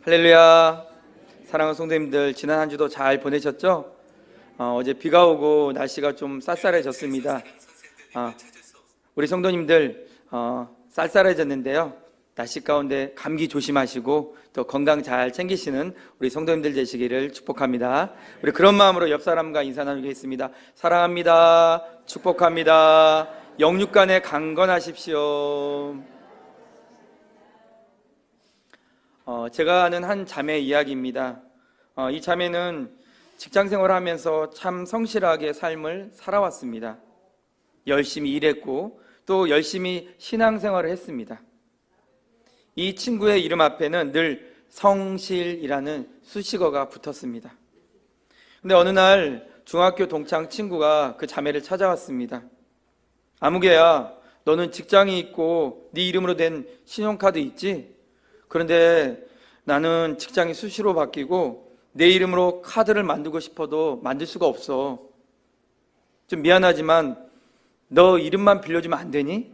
할렐루야. 사랑하는 성도님들, 지난 한 주도 잘 보내셨죠? 어제 비가 오고 날씨가 좀 쌀쌀해졌습니다. 우리 성도님들 쌀쌀해졌는데요, 날씨 가운데 감기 조심하시고 또 건강 잘 챙기시는 우리 성도님들 되시기를 축복합니다. 우리 그런 마음으로 옆 사람과 인사 나누겠습니다. 사랑합니다. 축복합니다. 영육간에 강건하십시오. 제가 아는 한 자매 이야기입니다. 이 자매는 직장 생활하면서 참 성실하게 삶을 살아왔습니다. 열심히 일했고 또 열심히 신앙생활을 했습니다. 이 친구의 이름 앞에는 늘 성실이라는 수식어가 붙었습니다. 근데 어느 날 중학교 동창 친구가 그 자매를 찾아왔습니다. 아무개야, 너는 직장이 있고 네 이름으로 된 신용카드 있지? 그런데 나는 직장이 수시로 바뀌고 내 이름으로 카드를 만들고 싶어도 만들 수가 없어. 좀 미안하지만 너 이름만 빌려주면 안 되니?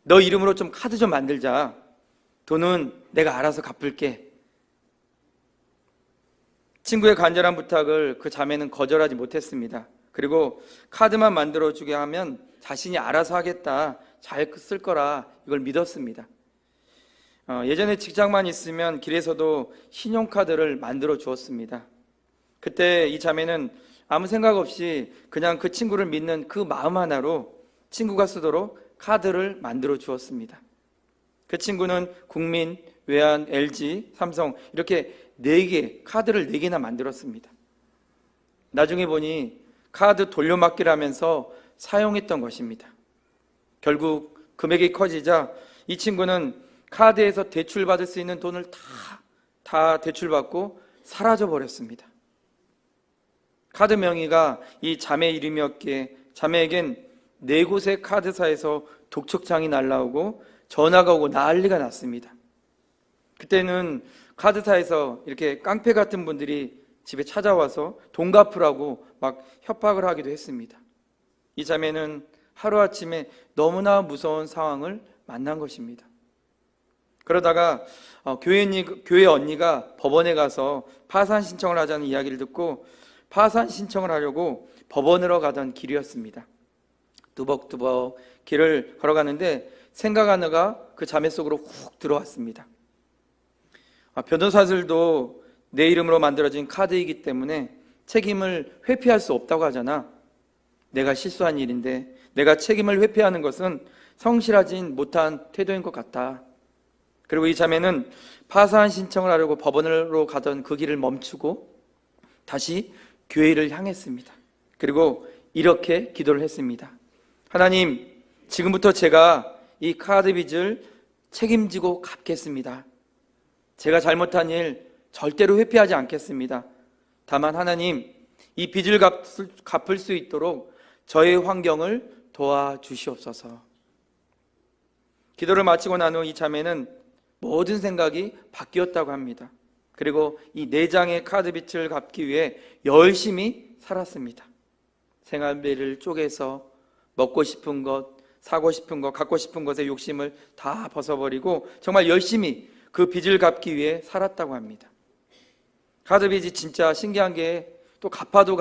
너 이름으로 좀 카드 좀 만들자. 돈은 내가 알아서 갚을게. 친구의 간절한 부탁을 그 자매는 거절하지 못했습니다. 그리고 카드만 만들어주게 하면 자신이 알아서 하겠다, 잘 쓸 거라 이걸 믿었습니다. 예전에 직장만 있으면 길에서도 신용카드를 만들어 주었습니다. 그때 이 자매는 아무 생각 없이 그냥 그 친구를 믿는 그 마음 하나로 친구가 쓰도록 카드를 만들어 주었습니다. 그 친구는 국민, 외환, LG, 삼성 이렇게 4개, 카드를 4개나 만들었습니다. 나중에 보니 카드 돌려막기를 하면서 사용했던 것입니다. 결국 금액이 커지자 이 친구는 카드에서 대출받을 수 있는 돈을 다 대출받고 사라져 버렸습니다. 카드 명의가 이 자매 이름이었기에 자매에겐 4곳의 카드사에서 독촉장이 날라오고 전화가 오고 난리가 났습니다. 그때는 카드사에서 이렇게 깡패 같은 분들이 집에 찾아와서 돈 갚으라고 막 협박을 하기도 했습니다. 이 자매는 하루아침에 너무나 무서운 상황을 만난 것입니다. 그러다가 교회 언니가 법원에 가서 파산 신청을 하자는 이야기를 듣고 파산 신청을 하려고 법원으로 가던 길이었습니다. 뚜벅뚜벅 길을 걸어가는데 생각 하나가 그 자매 속으로 훅 들어왔습니다. 변호사들도 내 이름으로 만들어진 카드이기 때문에 책임을 회피할 수 없다고 하잖아. 내가 실수한 일인데 내가 책임을 회피하는 것은 성실하진 못한 태도인 것 같다. 그리고 이 자매는 파산 신청을 하려고 법원으로 가던 그 길을 멈추고 다시 교회를 향했습니다. 그리고 이렇게 기도를 했습니다. 하나님, 지금부터 제가 이 카드 빚을 책임지고 갚겠습니다. 제가 잘못한 일 절대로 회피하지 않겠습니다. 다만 하나님, 이 빚을 갚을 수 있도록 저의 환경을 도와주시옵소서. 기도를 마치고 난 후 이 자매는 모든 생각이 바뀌었다고 합니다. 그리고 이 4장의 카드 빚을 갚기 위해 열심히 살았습니다. 생활비를 쪼개서 먹고 싶은 것, 사고 싶은 것, 갖고 싶은 것의 욕심을 다 벗어버리고 정말 열심히 그 빚을 갚기 위해 살았다고 합니다. 카드 빚이 진짜 신기한 게 또 갚아도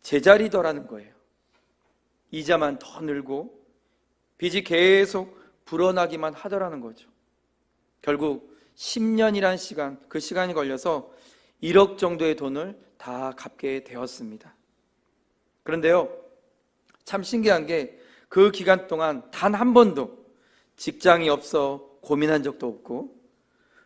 제자리더라는 거예요. 이자만 더 늘고 빚이 계속 불어나기만 하더라는 거죠. 결국 10년이란 시간, 그 시간이 걸려서 1억 정도의 돈을 다 갚게 되었습니다. 그런데요, 참 신기한 게 그 기간 동안 단 한 번도 직장이 없어 고민한 적도 없고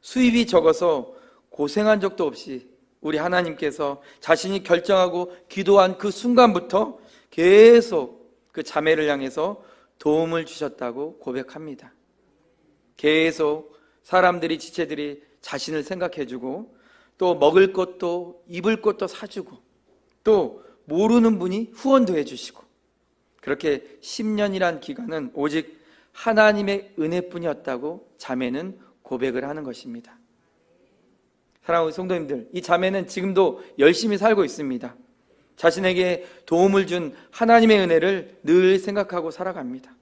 수입이 적어서 고생한 적도 없이 우리 하나님께서 자신이 결정하고 기도한 그 순간부터 계속 그 자매를 향해서 도움을 주셨다고 고백합니다. 계속 사람들이, 지체들이 자신을 생각해주고 또 먹을 것도 입을 것도 사주고 또 모르는 분이 후원도 해주시고 그렇게 10년이란 기간은 오직 하나님의 은혜뿐이었다고 자매는 고백을 하는 것입니다. 사랑하는 성도님들, 이 자매는 지금도 열심히 살고 있습니다. 자신에게 도움을 준 하나님의 은혜를 늘 생각하고 살아갑니다.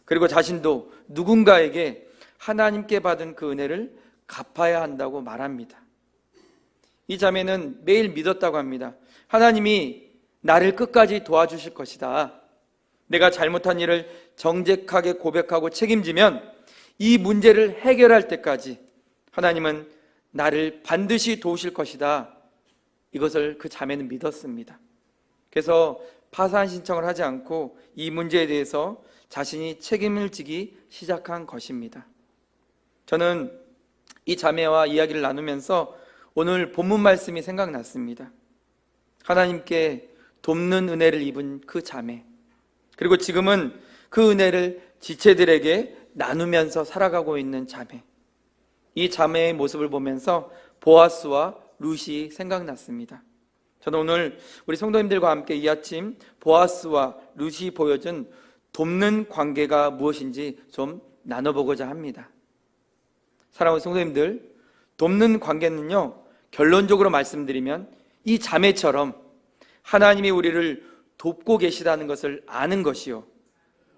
그리고 자신도 누군가에게 하나님께 받은 그 은혜를 갚아야 한다고 말합니다. 이 자매는 매일 믿었다고 합니다. 하나님이 나를 끝까지 도와주실 것이다. 내가 잘못한 일을 정직하게 고백하고 책임지면 이 문제를 해결할 때까지 하나님은 나를 반드시 도우실 것이다. 이것을 그 자매는 믿었습니다. 그래서 파산 신청을 하지 않고 이 문제에 대해서 자신이 책임을 지기 시작한 것입니다. 저는 이 자매와 이야기를 나누면서 오늘 본문 말씀이 생각났습니다. 하나님께 돕는 은혜를 입은 그 자매, 그리고 지금은 그 은혜를 지체들에게 나누면서 살아가고 있는 자매, 이 자매의 모습을 보면서 보아스와 룻이 생각났습니다. 저는 오늘 우리 성도님들과 함께 이 아침 보아스와 룻이 보여준 돕는 관계가 무엇인지 좀 나눠보고자 합니다. 사랑하는 성도님들, 돕는 관계는요, 결론적으로 말씀드리면 이 자매처럼 하나님이 우리를 돕고 계시다는 것을 아는 것이요,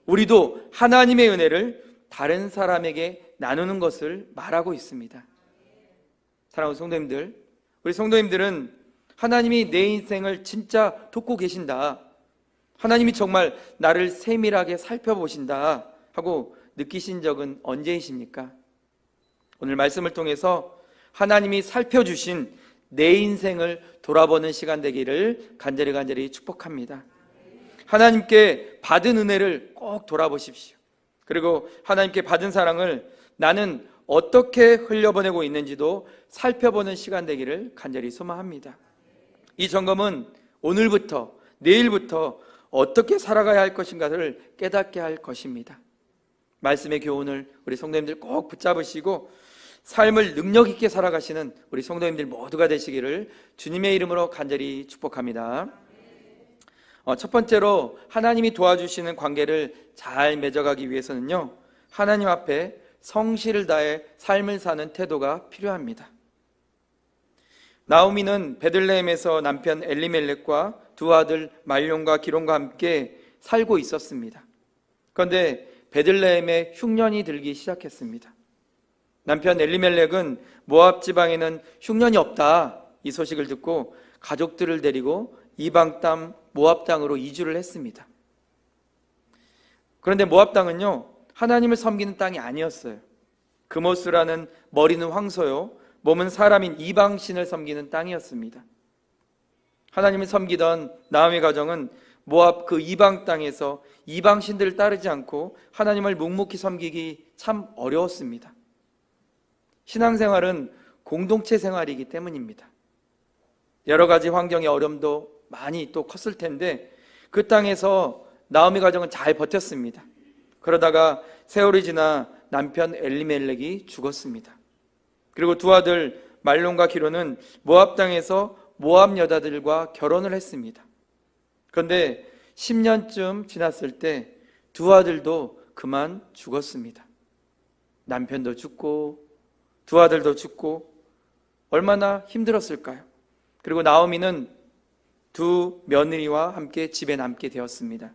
우리도 하나님의 은혜를 다른 사람에게 나누는 것을 말하고 있습니다. 사랑하는 성도님들, 우리 성도님들은 하나님이 내 인생을 진짜 돕고 계신다, 하나님이 정말 나를 세밀하게 살펴보신다 하고 느끼신 적은 언제이십니까? 오늘 말씀을 통해서 하나님이 살펴주신 내 인생을 돌아보는 시간 되기를 간절히 축복합니다. 하나님께 받은 은혜를 꼭 돌아보십시오. 그리고 하나님께 받은 사랑을 나는 어떻게 흘려보내고 있는지도 살펴보는 시간 되기를 간절히 소망합니다. 이 점검은 오늘부터 내일부터 어떻게 살아가야 할 것인가를 깨닫게 할 것입니다. 말씀의 교훈을 우리 성도님들 꼭 붙잡으시고 삶을 능력 있게 살아가시는 우리 성도님들 모두가 되시기를 주님의 이름으로 간절히 축복합니다. 첫 번째로 하나님이 도와주시는 관계를 잘 맺어가기 위해서는요, 하나님 앞에 성실을 다해 삶을 사는 태도가 필요합니다. 나오미는 베들레헴에서 남편 엘리멜렉과 두 아들 말론과 기론과 함께 살고 있었습니다. 그런데 베들레헴에 흉년이 들기 시작했습니다. 남편 엘리멜렉은 모압 지방에는 흉년이 없다, 이 소식을 듣고 가족들을 데리고 이방 땅 모압 땅으로 이주를 했습니다. 그런데 모압 땅은요, 하나님을 섬기는 땅이 아니었어요. 그모스라는 머리는 황소요, 몸은 사람인 이방신을 섬기는 땅이었습니다. 하나님을 섬기던 나오미 가정은 모압 그 이방 땅에서 이방신들을 따르지 않고 하나님을 묵묵히 섬기기 참 어려웠습니다. 신앙생활은 공동체 생활이기 때문입니다. 여러 가지 환경의 어려움도 많이 또 컸을 텐데 그 땅에서 나오미 가정은 잘 버텼습니다. 그러다가 세월이 지나 남편 엘리멜렉이 죽었습니다. 그리고 두 아들 말론과 기론은 모압 땅에서 모압 여자들과 결혼을 했습니다. 그런데 10년쯤 지났을 때 두 아들도 그만 죽었습니다. 남편도 죽고 두 아들도 죽고 얼마나 힘들었을까요? 그리고 나오미는 두 며느리와 함께 집에 남게 되었습니다.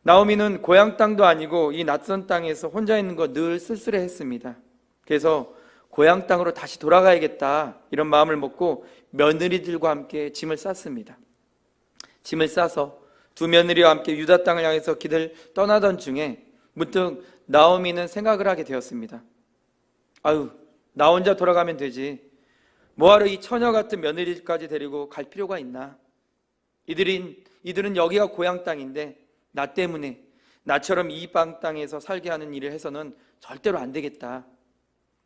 나오미는 고향 땅도 아니고 이 낯선 땅에서 혼자 있는 거 늘 쓸쓸해했습니다. 그래서 고향 땅으로 다시 돌아가야겠다, 이런 마음을 먹고 며느리들과 함께 짐을 쌌습니다. 짐을 싸서 두 며느리와 함께 유다 땅을 향해서 길을 떠나던 중에 문득 나오미는 생각을 하게 되었습니다. 아유, 나 혼자 돌아가면 되지, 뭐하러 이 처녀 같은 며느리까지 데리고 갈 필요가 있나? 이들은 여기가 고향 땅인데 나 때문에 나처럼 이방 땅에서 살게 하는 일을 해서는 절대로 안 되겠다.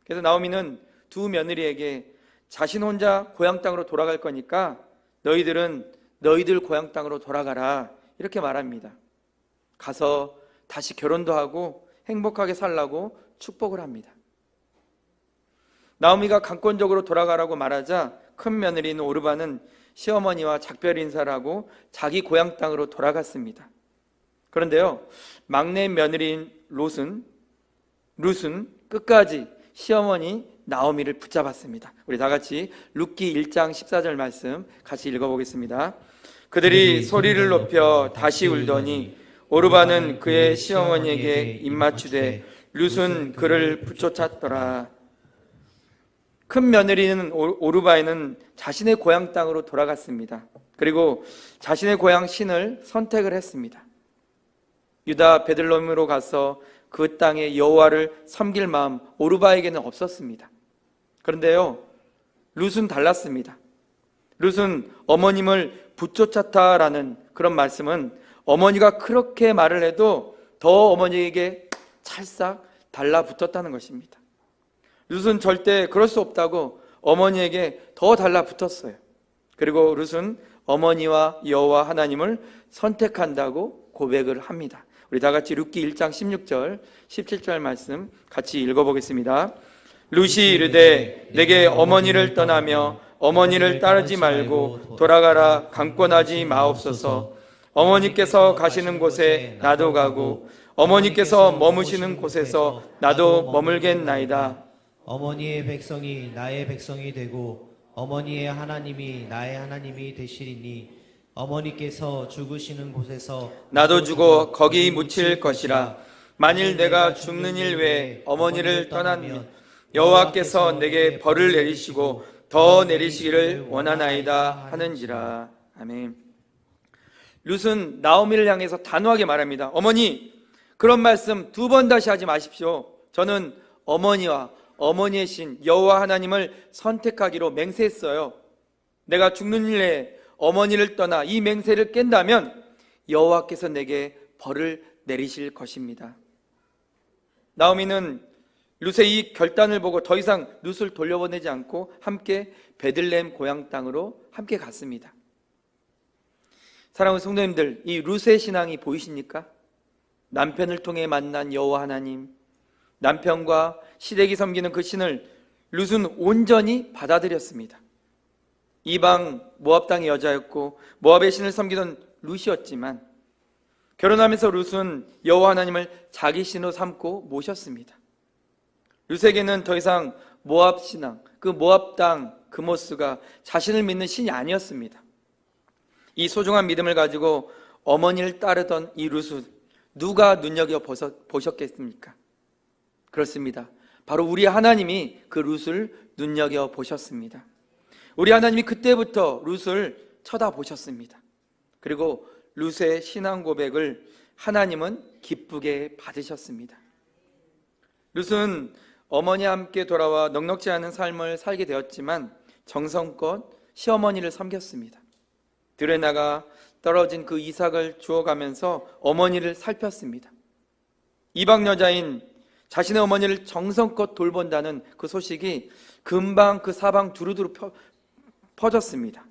그래서 나오미는 두 며느리에게 자신 혼자 고향 땅으로 돌아갈 거니까 너희들은 너희들 고향 땅으로 돌아가라, 이렇게 말합니다. 가서 다시 결혼도 하고 행복하게 살라고 축복을 합니다. 나오미가 강권적으로 돌아가라고 말하자 큰 며느리인 오르바는 시어머니와 작별 인사를 하고 자기 고향 땅으로 돌아갔습니다. 그런데요, 막내 며느리인 룻은 끝까지 시어머니 나오미를 붙잡았습니다. 우리 다 같이 룻기 1장 14절 말씀 같이 읽어보겠습니다. 그들이 소리를 높여 다시 울더니 오르바는 그의 시어머니에게 입맞추되 룻은 그를 붙여찼더라. 큰 며느리는 오르바이는 자신의 고향 땅으로 돌아갔습니다. 그리고 자신의 고향 신을 선택을 했습니다. 유다 베들레헴으로 가서 그 땅에 여호와를 섬길 마음 오르바에게는 없었습니다. 그런데요, 룻은 달랐습니다. 룻은 어머님을 붙쫓았다라는 그런 말씀은 어머니가 그렇게 말을 해도 더 어머니에게 찰싹 달라붙었다는 것입니다. 룻은 절대 그럴 수 없다고 어머니에게 더 달라붙었어요. 그리고 룻은 어머니와 여호와 하나님을 선택한다고 고백을 합니다. 우리 다 같이 룻기 1장 16절 17절 말씀 같이 읽어보겠습니다. 룻이 이르되 내게 어머니를 떠나며 어머니를 따르지 말고 돌아가라 강권하지 마옵소서. 어머니께서 가시는 곳에 나도 가고 어머니께서 머무시는 곳에서 나도 머물겠나이다. 어머니의 백성이 나의 백성이 되고 어머니의 하나님이 나의 하나님이 되시리니 어머니께서 죽으시는 곳에서 나도 죽어 거기 묻힐 것이라. 만일 내가 죽는 일 외에 어머니를 떠나면 여호와께서 내게 벌을 내리시고 더 내리시기를 원하나이다 하는지라. 아멘. 룻은 나오미를 향해서 단호하게 말합니다. 어머니, 그런 말씀 두 번 다시 하지 마십시오. 저는 어머니와 어머니의 신 여호와 하나님을 선택하기로 맹세했어요. 내가 죽는 일에 어머니를 떠나 이 맹세를 깬다면 여호와께서 내게 벌을 내리실 것입니다. 나오미는 룻의 이 결단을 보고 더 이상 룻을 돌려보내지 않고 함께 베들레헴 고향 땅으로 함께 갔습니다. 사랑하는 성도님들, 이 룻의 신앙이 보이십니까? 남편을 통해 만난 여호와 하나님, 남편과 시댁이 섬기는 그 신을 룻은 온전히 받아들였습니다. 이방 모압 땅의 여자였고 모압의 신을 섬기던 룻이었지만 결혼하면서 룻은 여호와 하나님을 자기 신으로 삼고 모셨습니다. 룻에게는 더 이상 모압 신앙, 그 모압 땅 그모스가 자신을 믿는 신이 아니었습니다. 이 소중한 믿음을 가지고 어머니를 따르던 이 룻을 누가 눈여겨보셨겠습니까? 그렇습니다. 바로 우리 하나님이 그 룻을 눈여겨보셨습니다. 우리 하나님이 그때부터 룻을 쳐다보셨습니다. 그리고 룻의 신앙 고백을 하나님은 기쁘게 받으셨습니다. 룻은 어머니와 함께 돌아와 넉넉지 않은 삶을 살게 되었지만 정성껏 시어머니를 섬겼습니다. 들에 나가 떨어진 그 이삭을 주워가면서 어머니를 살폈습니다. 이방 여자인 자신의 어머니를 정성껏 돌본다는 그 소식이 금방 그 사방 두루두루 퍼졌습니다.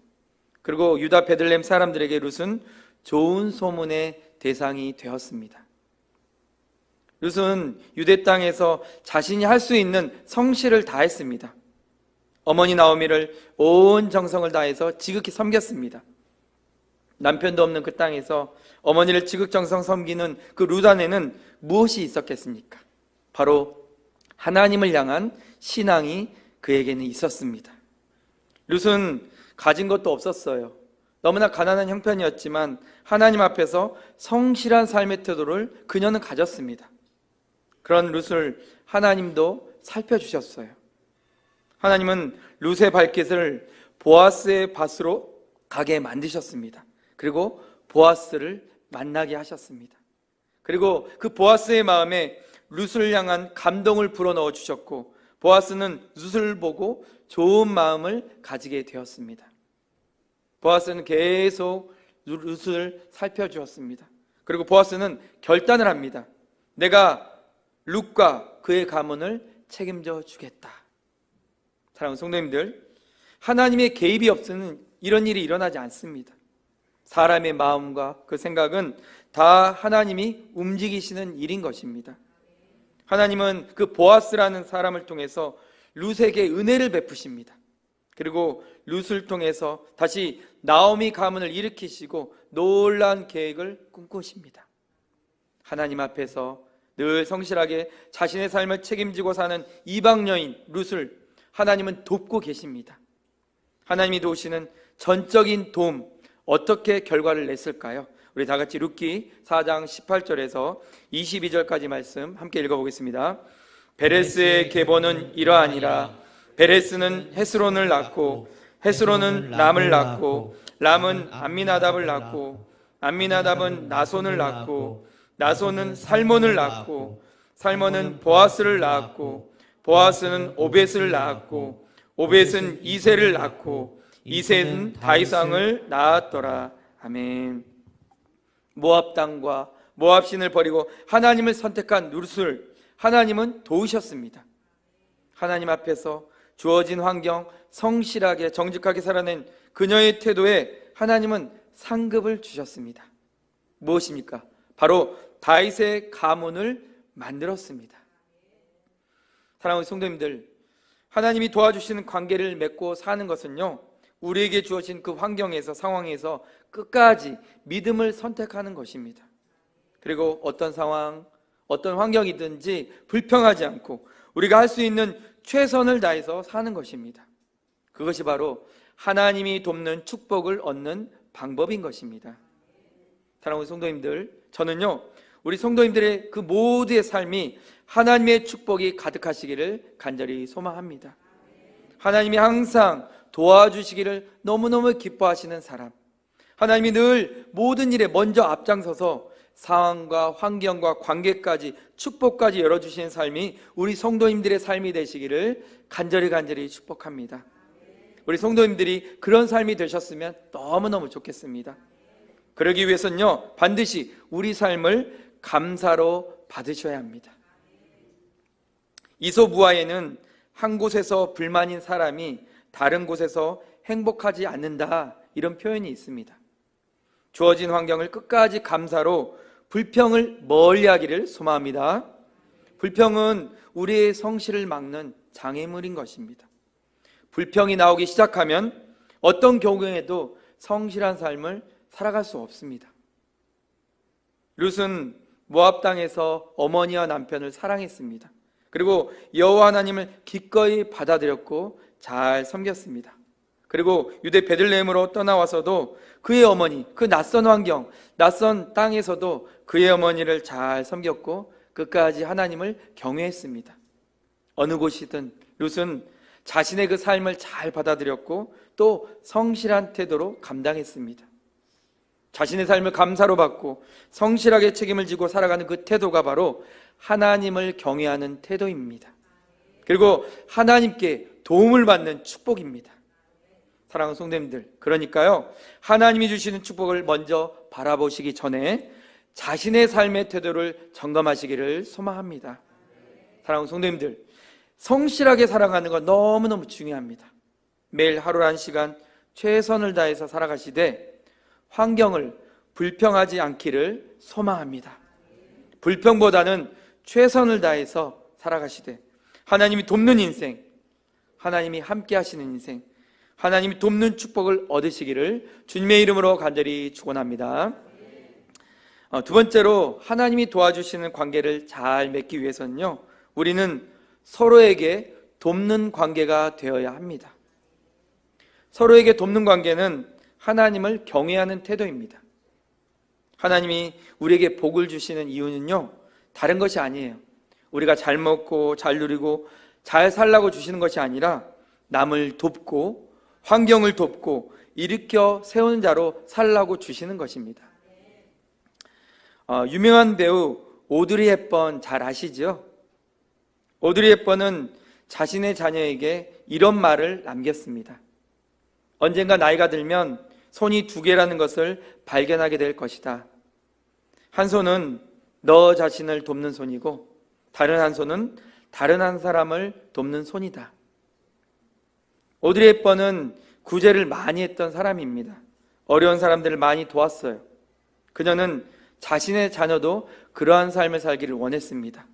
그리고 유다 베들레헴 사람들에게 룻은 좋은 소문의 대상이 되었습니다. 룻은 유대 땅에서 자신이 할 수 있는 성실을 다했습니다. 어머니 나오미를 온 정성을 다해서 지극히 섬겼습니다. 남편도 없는 그 땅에서 어머니를 지극정성 섬기는 그 룻 안에는 무엇이 있었겠습니까? 바로 하나님을 향한 신앙이 그에게는 있었습니다. 룻은 가진 것도 없었어요. 너무나 가난한 형편이었지만 하나님 앞에서 성실한 삶의 태도를 그녀는 가졌습니다. 그런 룻을 하나님도 살펴주셨어요. 하나님은 룻의 발깃을 보아스의 밭으로 가게 만드셨습니다. 그리고 보아스를 만나게 하셨습니다. 그리고 그 보아스의 마음에 룻을 향한 감동을 불어넣어 주셨고 보아스는 룻을 보고 좋은 마음을 가지게 되었습니다. 보아스는 계속 룻을 살펴주었습니다. 그리고 보아스는 결단을 합니다. 내가 룻과 그의 가문을 책임져 주겠다. 사랑하는 성도님들, 하나님의 개입이 없으면 이런 일이 일어나지 않습니다. 사람의 마음과 그 생각은 다 하나님이 움직이시는 일인 것입니다. 하나님은 그 보아스라는 사람을 통해서 룻에게 은혜를 베푸십니다. 그리고 룻을 통해서 다시 나오미 가문을 일으키시고 놀라운 계획을 꿈꾸십니다. 하나님 앞에서 늘 성실하게 자신의 삶을 책임지고 사는 이방 여인 룻을 하나님은 돕고 계십니다. 하나님이 도우시는 전적인 도움, 어떻게 결과를 냈을까요? 우리 다 같이 룻기 4장 18절에서 22절까지 말씀 함께 읽어보겠습니다. 베레스의 계보는 이러하니라. 베레스는 헤스론을 낳고 헤스론은 람을 낳고 람은 암미나답을 낳고 암미나답은 나손을 낳고 나손은 살몬을 낳고 살몬은 보아스를 낳았고 보아스는 오벳을 낳았고 오벳은 이새를 낳고 이새는 다이상을 낳았더라. 아멘. 모압 땅과 모압 신을 버리고 하나님을 선택한 룻을 하나님은 도우셨습니다. 하나님 앞에서 주어진 환경 성실하게 정직하게 살아낸 그녀의 태도에 하나님은 상급을 주셨습니다. 무엇입니까? 바로 다윗의 가문을 만들었습니다. 사랑하는 성도님들, 하나님이 도와주시는 관계를 맺고 사는 것은요, 우리에게 주어진 그 환경에서 상황에서 끝까지 믿음을 선택하는 것입니다. 그리고 어떤 상황, 어떤 환경이든지 불평하지 않고 우리가 할 수 있는 최선을 다해서 사는 것입니다. 그것이 바로 하나님이 돕는 축복을 얻는 방법인 것입니다. 사랑하는 성도님들, 저는요, 우리 성도님들의 그 모두의 삶이 하나님의 축복이 가득하시기를 간절히 소망합니다. 하나님이 항상 도와주시기를 너무너무 기뻐하시는 사람, 하나님이 늘 모든 일에 먼저 앞장서서 상황과 환경과 관계까지 축복까지 열어주시는 삶이 우리 성도님들의 삶이 되시기를 간절히 축복합니다. 우리 성도님들이 그런 삶이 되셨으면 너무너무 좋겠습니다. 그러기 위해서는요, 반드시 우리 삶을 감사로 받으셔야 합니다. 이솝우화에는 한 곳에서 불만인 사람이 다른 곳에서 행복하지 않는다, 이런 표현이 있습니다. 주어진 환경을 끝까지 감사로 불평을 멀리하기를 소망합니다. 불평은 우리의 성실을 막는 장애물인 것입니다. 불평이 나오기 시작하면 어떤 경우에도 성실한 삶을 살아갈 수 없습니다. 룻은 모압 땅에서 어머니와 남편을 사랑했습니다. 그리고 여호와 하나님을 기꺼이 받아들였고 잘 섬겼습니다. 그리고 유대 베들레헴으로 떠나와서도 그의 어머니, 그 낯선 환경, 낯선 땅에서도 그의 어머니를 잘 섬겼고 끝까지 하나님을 경외했습니다. 어느 곳이든 룻은 자신의 그 삶을 잘 받아들였고 또 성실한 태도로 감당했습니다. 자신의 삶을 감사로 받고 성실하게 책임을 지고 살아가는 그 태도가 바로 하나님을 경외하는 태도입니다. 그리고 하나님께 도움을 받는 축복입니다. 사랑하는 성도님들, 그러니까요, 하나님이 주시는 축복을 먼저 바라보시기 전에 자신의 삶의 태도를 점검하시기를 소망합니다. 사랑하는 성도님들, 성실하게 살아가는 건 너무너무 중요합니다. 매일 하루 한 시간 최선을 다해서 살아가시되 환경을 불평하지 않기를 소망합니다. 불평보다는 최선을 다해서 살아가시되 하나님이 돕는 인생, 하나님이 함께 하시는 인생, 하나님이 돕는 축복을 얻으시기를 주님의 이름으로 간절히 축원합니다. 두 번째로 하나님이 도와주시는 관계를 잘 맺기 위해서는요, 우리는 서로에게 돕는 관계가 되어야 합니다. 서로에게 돕는 관계는 하나님을 경외하는 태도입니다. 하나님이 우리에게 복을 주시는 이유는요, 다른 것이 아니에요. 우리가 잘 먹고 잘 누리고 잘 살라고 주시는 것이 아니라 남을 돕고 환경을 돕고 일으켜 세우는 자로 살라고 주시는 것입니다. 유명한 배우 오드리 헵번 잘 아시죠? 오드리 헵번은 자신의 자녀에게 이런 말을 남겼습니다. 언젠가 나이가 들면 손이 두 개라는 것을 발견하게 될 것이다. 한 손은 너 자신을 돕는 손이고 다른 한 손은 다른 한 사람을 돕는 손이다. 오드리 헵번은 구제를 많이 했던 사람입니다. 어려운 사람들을 많이 도왔어요. 그녀는 자신의 자녀도 그러한 삶을 살기를 원했습니다.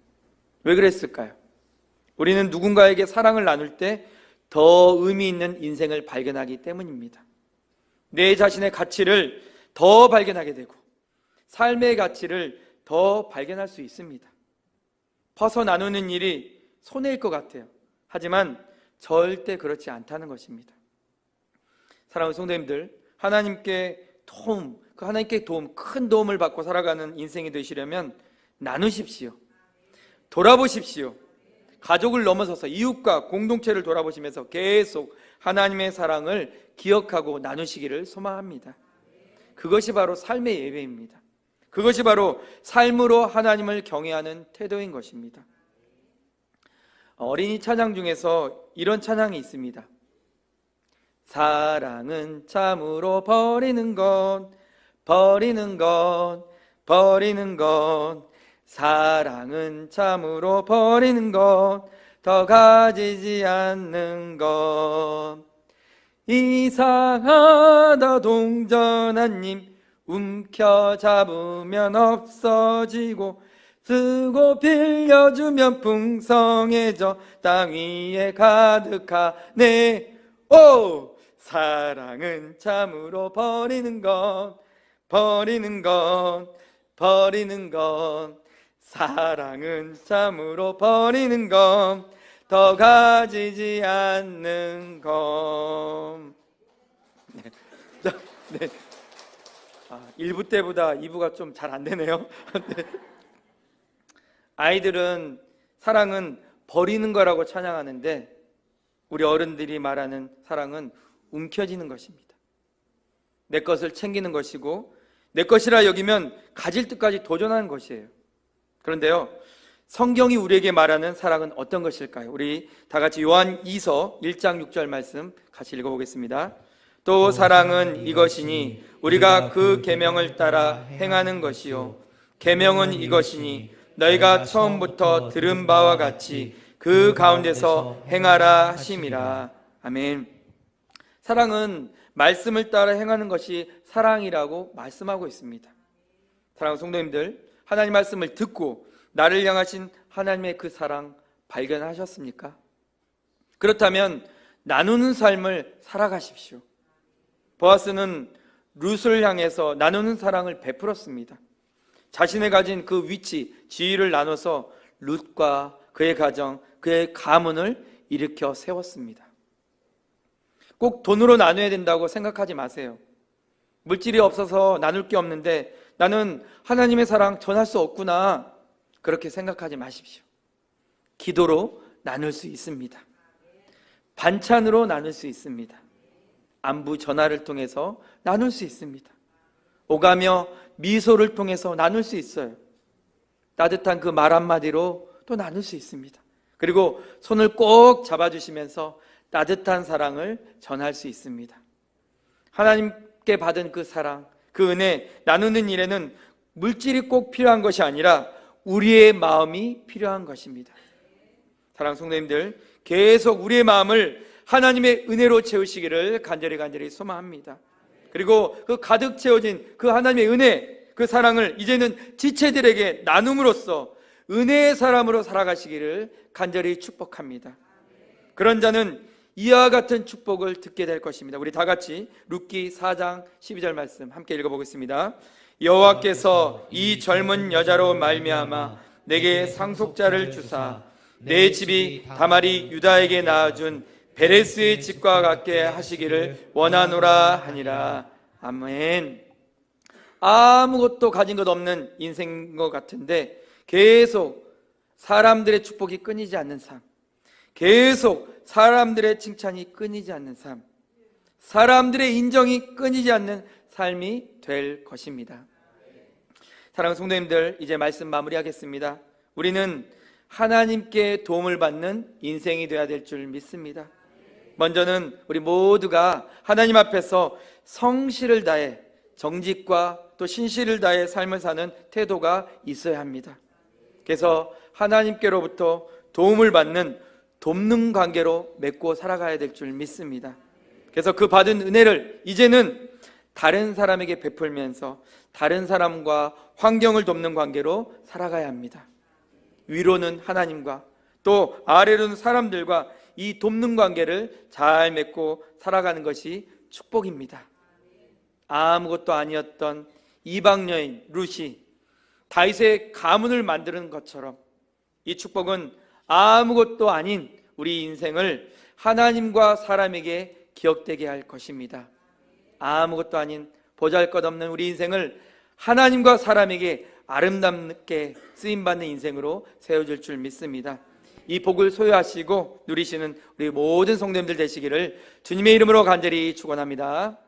왜 그랬을까요? 우리는 누군가에게 사랑을 나눌 때 더 의미 있는 인생을 발견하기 때문입니다. 내 자신의 가치를 더 발견하게 되고 삶의 가치를 더 발견할 수 있습니다. 퍼서 나누는 일이 손해일 것 같아요. 하지만 절대 그렇지 않다는 것입니다. 사랑하는 성도님들, 하나님께 도움, 큰 도움을 받고 살아가는 인생이 되시려면 나누십시오. 돌아보십시오. 가족을 넘어서서 이웃과 공동체를 돌아보시면서 계속 하나님의 사랑을 기억하고 나누시기를 소망합니다. 그것이 바로 삶의 예배입니다. 그것이 바로 삶으로 하나님을 경외하는 태도인 것입니다. 어린이 찬양 중에서 이런 찬양이 있습니다. 사랑은 참으로 버리는 것, 버리는 것, 버리는 것. 사랑은 참으로 버리는 것, 더 가지지 않는 것. 이상하다 동전한 님, 움켜잡으면 없어지고 쓰고 빌려주면 풍성해져 땅 위에 가득하네. 오! 사랑은 참으로 버리는 것, 버리는 것, 버리는 것. 사랑은 참으로 버리는 것, 더 가지지 않는 것. 네. 네. 1부 때보다 2부가 좀 잘 안 되네요. 네. 아이들은 사랑은 버리는 거라고 찬양하는데 우리 어른들이 말하는 사랑은 움켜쥐는 것입니다. 내 것을 챙기는 것이고 내 것이라 여기면 가질 뜻까지 도전하는 것이에요. 그런데요, 성경이 우리에게 말하는 사랑은 어떤 것일까요? 우리 다 같이 요한 2서 1장 6절 말씀 같이 읽어보겠습니다. 또 사랑은 이것이니 우리가 그 계명을 따라 행하는 것이요 계명은 이것이니 너희가 처음부터 들은 바와 같이 그 가운데서 행하라 하심이라. 아멘. 사랑은 말씀을 따라 행하는 것이 사랑이라고 말씀하고 있습니다. 사랑하는 성도님들, 하나님 말씀을 듣고 나를 향하신 하나님의 그 사랑 발견하셨습니까? 그렇다면 나누는 삶을 살아가십시오. 보아스는 룻을 향해서 나누는 사랑을 베풀었습니다. 자신의 가진 그 위치, 지위를 나눠서 룻과 그의 가정, 그의 가문을 일으켜 세웠습니다. 꼭 돈으로 나눠야 된다고 생각하지 마세요. 물질이 없어서 나눌 게 없는데 나는 하나님의 사랑 전할 수 없구나, 그렇게 생각하지 마십시오. 기도로 나눌 수 있습니다. 반찬으로 나눌 수 있습니다. 안부 전화를 통해서 나눌 수 있습니다. 오가며 미소를 통해서 나눌 수 있어요. 따뜻한 그 말 한마디로 또 나눌 수 있습니다. 그리고 손을 꼭 잡아주시면서 따뜻한 사랑을 전할 수 있습니다. 하나님께 받은 그 사랑, 그 은혜 나누는 일에는 물질이 꼭 필요한 것이 아니라 우리의 마음이 필요한 것입니다. 사랑하는 성도님들, 계속 우리의 마음을 하나님의 은혜로 채우시기를 간절히 소망합니다. 그리고 그 가득 채워진 그 하나님의 은혜, 그 사랑을 이제는 지체들에게 나눔으로써 은혜의 사람으로 살아가시기를 간절히 축복합니다. 그런 자는 이와 같은 축복을 듣게 될 것입니다. 우리 다 같이 룻기 4장 12절 말씀 함께 읽어보겠습니다. 여호와께서 이 젊은 여자로 말미암아 내게 상속자를 주사 내 집이 다말이 유다에게 낳아준 베레스의 집과 같게 하시기를 원하노라 하니라. 아멘. 아무것도 가진 것 없는 인생인 것 같은데 계속 사람들의 축복이 끊이지 않는 삶, 계속 사람들의 칭찬이 끊이지 않는 삶, 사람들의 인정이 끊이지 않는 삶이 될 것입니다. 사랑하는 성도님들, 이제 말씀 마무리하겠습니다. 우리는 하나님께 도움을 받는 인생이 되어야 될 줄 믿습니다. 먼저는 우리 모두가 하나님 앞에서 성실을 다해 정직과 또 신실을 다해 삶을 사는 태도가 있어야 합니다. 그래서 하나님께로부터 도움을 받는 돕는 관계로 맺고 살아가야 될 줄 믿습니다. 그래서 그 받은 은혜를 이제는 다른 사람에게 베풀면서 다른 사람과 환경을 돕는 관계로 살아가야 합니다. 위로는 하나님과 또 아래로는 사람들과 이 돕는 관계를 잘 맺고 살아가는 것이 축복입니다. 아무것도 아니었던 이방 여인 룻이 다윗의 가문을 만드는 것처럼 이 축복은 아무것도 아닌 우리 인생을 하나님과 사람에게 기억되게 할 것입니다. 아무것도 아닌 보잘것없는 우리 인생을 하나님과 사람에게 아름답게 쓰임받는 인생으로 세워질 줄 믿습니다. 이 복을 소유하시고 누리시는 우리 모든 성도님들 되시기를 주님의 이름으로 간절히 축원합니다.